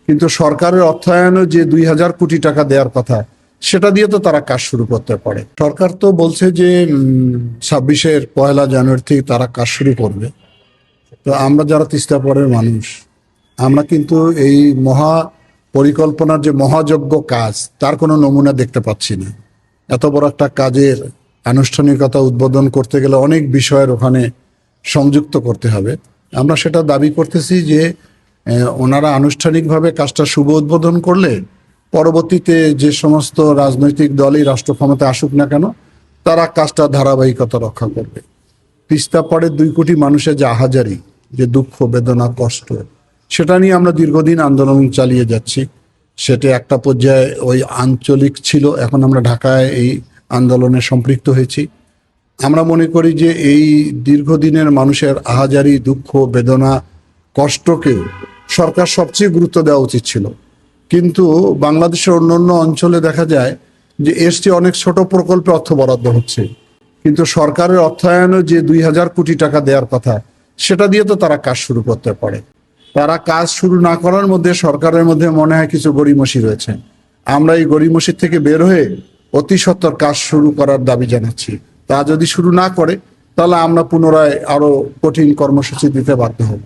কিন্তু সরকারের অর্থায়নে যে 2000 কোটি টাকা দেওয়ার কথা সেটা দিয়ে তো তারা কাজ শুরু করতে পারে। সরকার তো বলছে যে 26-এর 1 জানুয়ারি থেকে তারা কাজ শুরু করবে। তো আমরা যারা তিস্তা পাড়ের মানুষ, আমরা কিন্তু এই মহা পরিকল্পনার যে মহাযজ্ঞ কাজ তার কোনো নমুনা দেখতে পাচ্ছি না। এত বড় একটা কাজের আনুষ্ঠানিকতা উদ্বোধন করতে গেলে অনেক বিষয়ের ওখানে সংযুক্ত করতে হবে। আমরা সেটা দাবি করতেছি যে ওনারা আনুষ্ঠানিকভাবে কাজটা শুভ উদ্বোধন করলে পরবর্তীতে যে সমস্ত রাজনৈতিক দলই রাষ্ট্র ক্ষমতা আসুক না কেন তারা কাজটা ধারাবাহিকতা রক্ষা করবে। তিস্তা পাড়ে 2 কোটি মানুষের যে আহাজারি, যে দুঃখ বেদনা কষ্ট, সেটা নিয়ে আমরা দীর্ঘদিন আন্দোলন চালিয়ে যাচ্ছি। সেটা একটা পর্যায়ে ওই আঞ্চলিক ছিল, এখন আমরা ঢাকায় এই আন্দোলনে সম্পৃক্ত হয়েছি। আমরা মনে করি যে এই দীর্ঘদিনের মানুষের আহাজারি দুঃখ বেদনা কষ্টকে সরকার সবচেয়ে গুরুত্ব দেওয়া উচিত ছিল। কিন্তু বাংলাদেশের অন্যান্য অঞ্চলে দেখা যায় যে এর চেয়ে অনেক ছোট প্রকল্পে অর্থ বরাদ্দ হচ্ছে, কিন্তু সরকারের অর্থায়নে যে 2000 কোটি টাকা দেওয়ার কথা সেটা দিয়ে তো তারা কাজ শুরু করতে পারে। তারা কাজ শুরু না করার মধ্যে সরকারের মধ্যে মনে হয় কিছু গড়িমসি রয়েছে। আমরা এই গড়িমসি থেকে বের হয়ে অতি সত্বর কাজ শুরু করার দাবি জানাচ্ছি। তা যদি শুরু না করে তাহলে আমরা পুনরায় আরো কঠিন কর্মসূচি দিতে বাধ্য হব।